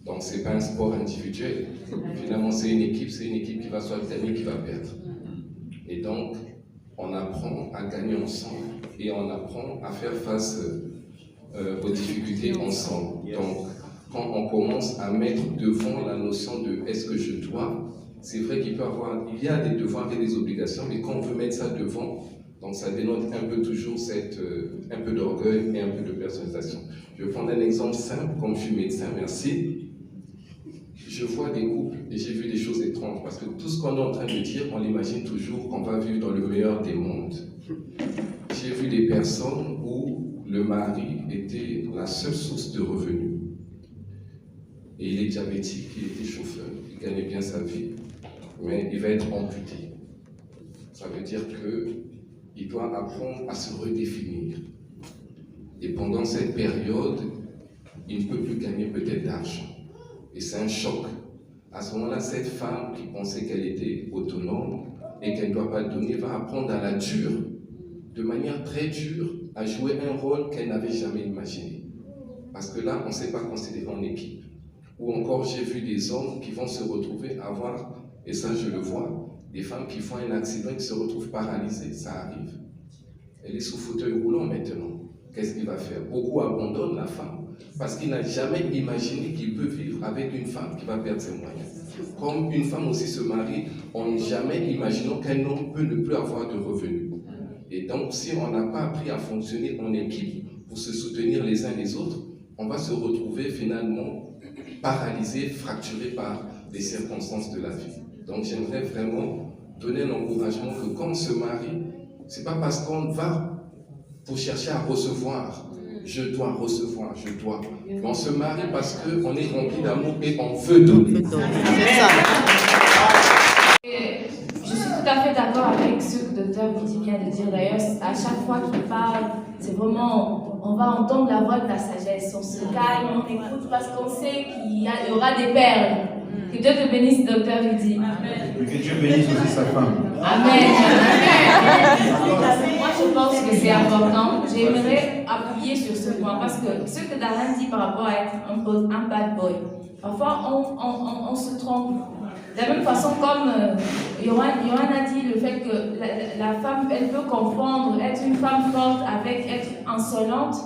Donc c'est pas un sport individuel. Finalement c'est une équipe qui va soit gagner, qui va perdre. Et donc on apprend à gagner ensemble et on apprend à faire face aux difficultés ensemble. Donc quand on commence à mettre devant la notion de est-ce que je dois, c'est vrai qu'il y a des devoirs et des obligations, mais quand on veut mettre ça devant, donc ça dénote un peu toujours un peu d'orgueil et un peu de personnalisation. Je vais prendre un exemple simple, comme je suis médecin, merci. Je vois des couples et j'ai vu des choses étranges, parce que tout ce qu'on est en train de dire, on l'imagine toujours qu'on va vivre dans le meilleur des mondes. j'ai vu des personnes où le mari était la seule source de revenus. Et il est diabétique, il était chauffeur, il gagnait bien sa vie, mais il va être amputé. Ça veut dire qu'il doit apprendre à se redéfinir. Et pendant cette période, il ne peut plus gagner peut-être d'argent. Et c'est un choc. À ce moment-là, cette femme qui pensait qu'elle était autonome et qu'elle ne doit pas donner, va apprendre à la dure, de manière très dure, à jouer un rôle qu'elle n'avait jamais imaginé. Parce que là, on ne s'est pas considéré en équipe. Ou encore, j'ai vu des hommes qui vont se retrouver à avoir, et ça je le vois, des femmes qui font un accident et qui se retrouvent paralysées. Ça arrive. Elle est sous fauteuil roulant maintenant. Qu'est-ce qu'il va faire? Beaucoup abandonnent la femme parce qu'il n'a jamais imaginé qu'il peut vivre avec une femme qui va perdre ses moyens. Comme une femme aussi se marie, on n'a jamais imaginé qu'un homme peut ne plus avoir de revenus. Et donc, si on n'a pas appris à fonctionner en équipe pour se soutenir les uns les autres, on va se retrouver finalement paralysé, fracturé par les circonstances de la vie. Donc, j'aimerais vraiment donner un encouragement que quand on se marie, c'est pas parce qu'on va pour chercher à recevoir, je dois recevoir, je dois. Mais on se marie parce qu'on est rempli d'amour et on veut donner. Je suis tout à fait d'accord avec ce que le docteur Vidi vient de dire. D'ailleurs, à chaque fois qu'il parle, c'est vraiment, on va entendre la voix de la sagesse. On se calme, on écoute parce qu'on sait qu'il y aura des perles. Que Dieu te bénisse, docteur Vidi. Et que Dieu bénisse aussi sa femme. Amen. Moi, je pense que c'est important. J'aimerais appuyer sur ce point parce que ce que Darren dit par rapport à être un bad boy, parfois on se trompe. De la même façon comme Yohan a dit, le fait que la femme, elle peut confondre être une femme forte avec être insolente.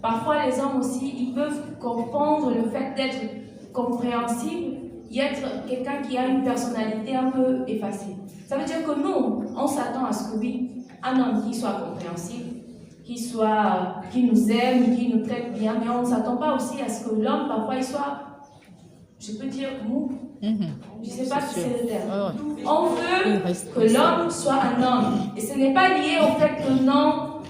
Parfois, les hommes aussi, ils peuvent confondre le fait d'être compréhensible et être quelqu'un qui a une personnalité un peu effacée. Ça veut dire que nous, on s'attend à ce que oui, un homme qui soit compréhensible, qui nous aime, qui nous traite bien, mais on ne s'attend pas aussi à ce que l'homme, parfois, il soit, je peux dire, mou. Je ne sais pas si c'est le terme. On veut que l'homme soit un homme. Et ce n'est pas lié au fait que non,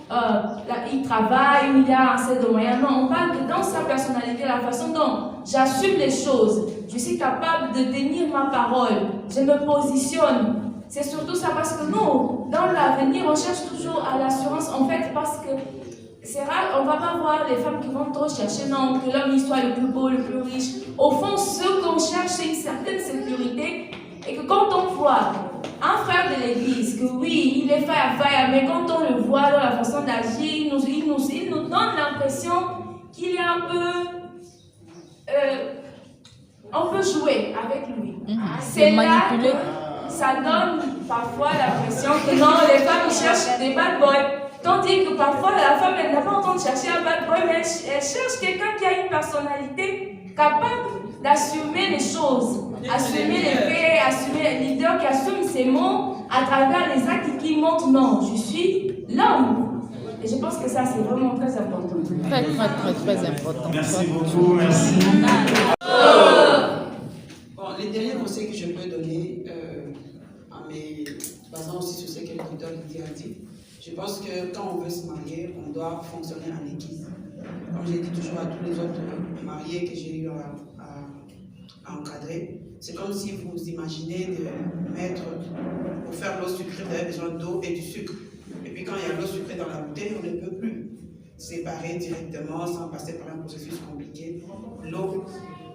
il travaille ou il a assez de moyens. Non, on parle que dans sa personnalité, la façon dont j'assume les choses, je suis capable de tenir ma parole, je me positionne. C'est surtout ça parce que nous, dans l'avenir, on cherche toujours à l'assurance, en fait, parce que c'est rare, on ne va pas voir les femmes qui vont trop chercher, non, que l'homme soit le plus beau, le plus riche. Au fond, ce qu'on cherche, c'est une certaine sécurité. Et que quand on voit un frère de l'église, que oui, il est faille, mais quand on le voit dans la façon d'agir, il nous donne l'impression qu'il est un peu... on peut jouer avec lui. C'est là que ça donne parfois l'impression que non, les femmes cherchent des bad boys. Tandis que parfois la femme, elle n'a pas entendu chercher un bad boy, mais elle cherche quelqu'un qui a une personnalité capable d'assumer les choses, assumer les faits, assumer les leaders, qui assume ses mots à travers les actes et qui montrent non, je suis l'homme. Et je pense que ça, c'est vraiment très important. Très important. Merci beaucoup, merci. Bon, les derniers conseils que je peux donner, basant aussi sur ce que le docteur Lydia a dit, je pense que quand on veut se marier, on doit fonctionner en équipe. Comme j'ai dit toujours à tous les autres mariés que j'ai eu à encadrer, c'est comme si vous imaginez de mettre, pour faire l'eau sucrée, vous avez besoin d'eau et du sucre. Et puis quand il y a l'eau sucrée dans la bouteille, on ne peut plus séparer directement sans passer par un processus compliqué. L'eau,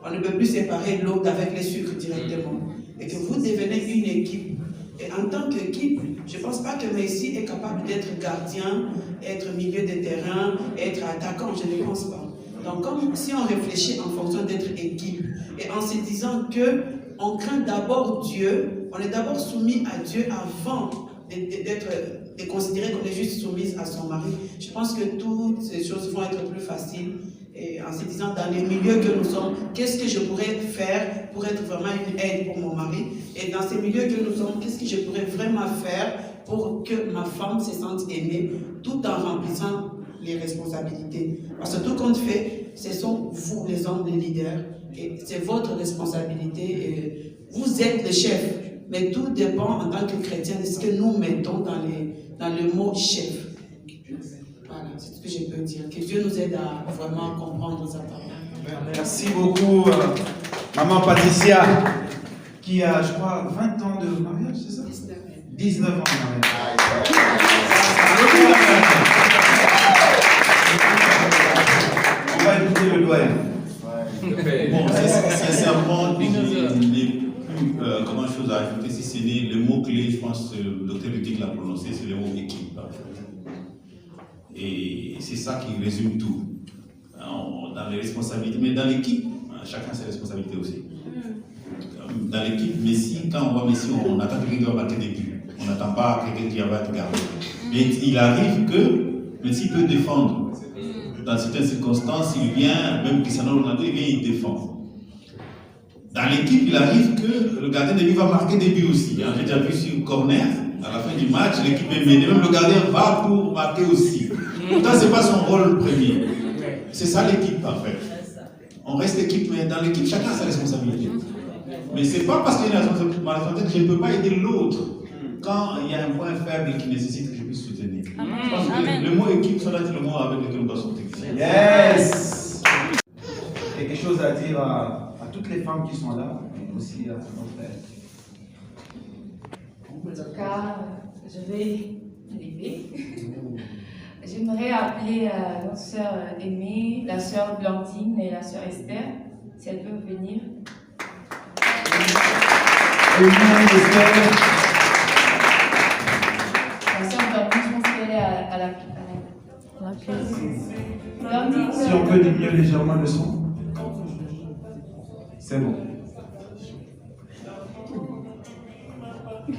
on ne peut plus séparer l'eau d'avec les sucres directement. Et que vous devenez une équipe. Et en tant qu'équipe, je ne pense pas que Messi est capable d'être gardien, être milieu de terrain, être attaquant, je ne pense pas. Donc comme si on réfléchit en fonction d'être équipe, et en se disant qu'on craint d'abord Dieu, on est d'abord soumis à Dieu avant de considérer qu'on est juste soumise à son mari, je pense que toutes ces choses vont être plus faciles. Et en se disant, dans les milieux que nous sommes, qu'est-ce que je pourrais faire pour être vraiment une aide pour mon mari? Et dans ces milieux que nous sommes, qu'est-ce que je pourrais vraiment faire pour que ma femme se sente aimée, tout en remplissant les responsabilités? Parce que tout compte fait, ce sont vous, les hommes, les leaders, et c'est votre responsabilité. Et vous êtes le chef, mais tout dépend en tant que chrétien de ce que nous mettons dans le mot chef. c'est ce que je peux dire. Que Dieu nous aide à vraiment comprendre sa parole. Merci beaucoup, maman Patricia, qui a, je crois, 20 ans de mariage, c'est ça? 19 ans de mariage. On va écouter le doyen. Bon, c'est sincèrement les plus, comment chose à ajouter, si ce n'est le mot-clé, je pense que le docteur Ludic l'a prononcé, c'est le mot équipe. Et c'est ça qui résume tout. Dans les responsabilités, mais dans l'équipe, chacun ses responsabilités aussi. Dans l'équipe, Messi, quand on voit Messi, on attend que quelqu'un va marquer des buts. On n'attend pas quelqu'un qui va être gardé. Mais il arrive que Messi peut défendre. Dans certaines circonstances, il vient, même Cristiano Ronaldo, il vient, il défend. Dans l'équipe, il arrive que le gardien de but va marquer des buts aussi. J'ai déjà vu sur corner, à la fin du match, l'équipe est menée, même le gardien va pour marquer aussi. Pourtant, ce n'est pas son rôle premier. C'est ça l'équipe en fait. On reste équipe, mais dans l'équipe, chacun a sa responsabilité. Mais ce n'est pas parce qu'il y a une responsabilité que je ne peux pas aider l'autre quand il y a un point faible qui nécessite que je puisse soutenir. Parce que le mot équipe, ça doit être le mot avec lequel on doit sortir. Yes! Quelque chose à dire à toutes les femmes qui sont là, et aussi à nos frères. En tout cas, je vais lever. J'aimerais appeler notre sœur Aimée, la sœur Blandine et la sœur Esther, si elles peuvent venir. La sœur Blandine, je pense qu'elle est à la pièce. Blandine, Si on peut diminuer légèrement le son. C'est bon. Tu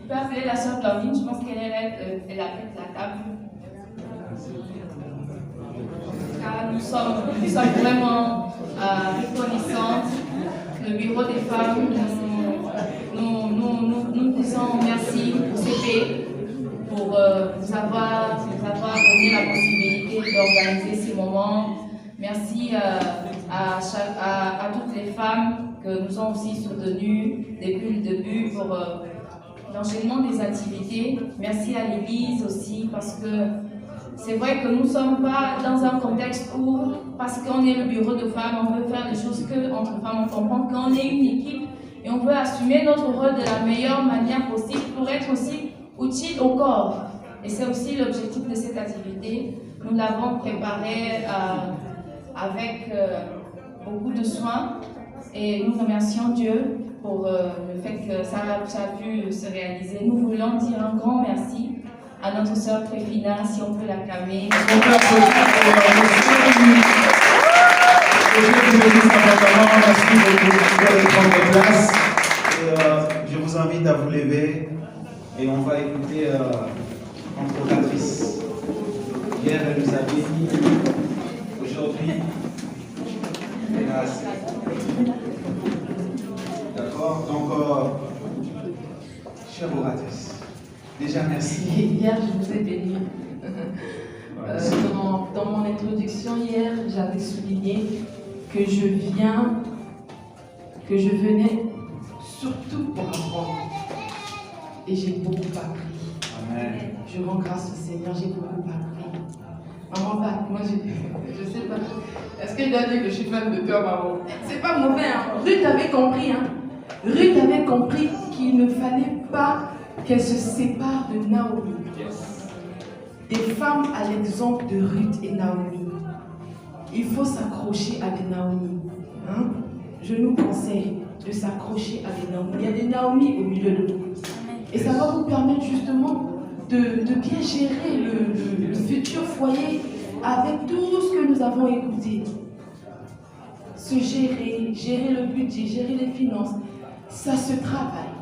peux appeler la sœur Blandine, je pense qu'elle elle appelle la table. Car nous sommes vraiment reconnaissantes. Le bureau des femmes, nous disons merci au CP pour nous avoir donné la possibilité d'organiser ces moments. Merci à toutes les femmes que nous avons aussi soutenues depuis le début pour l'enchaînement des activités. Merci à l'Église aussi parce que c'est vrai que nous ne sommes pas dans un contexte où, parce qu'on est le bureau de femmes, on veut faire des choses qu'entre femmes. On comprend qu'on est une équipe et on veut assumer notre rôle de la meilleure manière possible pour être aussi utile au corps. Et c'est aussi l'objectif de cette activité. Nous l'avons préparée avec beaucoup de soin et nous remercions Dieu pour le fait que ça a pu se réaliser. Nous voulons dire un grand merci à notre sœur Tréfina, si on peut l'acclamer. Je vous invite à vous lever et on va écouter l'encouratrice. Hier, elle nous a bénis. Aujourd'hui, elle a assez. D'accord? Donc, chère oratrice, déjà merci. Hier, je vous ai béni. Dans mon introduction hier, j'avais souligné que je venais surtout pour apprendre. Et j'ai beaucoup appris. Amen. Je rends grâce au Seigneur, j'ai beaucoup appris. Maman, moi je sais pas. Est-ce qu'elle doit dire que je suis fan de toi, maman? C'est pas mauvais, hein. Ruth avait compris, hein. Ruth avait compris qu'il ne fallait pas qu'elle se sépare de Naomi. Des femmes à l'exemple de Ruth et Naomi. Il faut s'accrocher à des Naomi. Hein? Je nous conseille de s'accrocher à des Naomi. Il y a des Naomi au milieu de nous. Et ça va vous permettre justement de bien gérer le futur foyer avec tout ce que nous avons écouté. Se gérer le budget, gérer les finances, ça se travaille.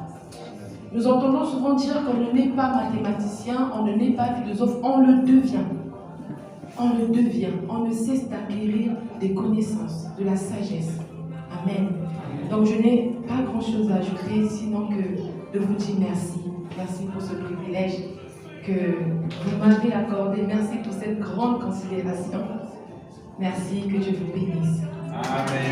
Nous entendons souvent dire qu'on ne naît pas mathématicien, on ne naît pas philosophe, on le devient. On le devient. On ne cesse d'acquérir des connaissances, de la sagesse. Amen. Donc je n'ai pas grand-chose à ajouter, sinon que de vous dire merci. Merci pour ce privilège que vous m'avez accordé. Merci pour cette grande considération. Merci, que Dieu vous bénisse. Amen.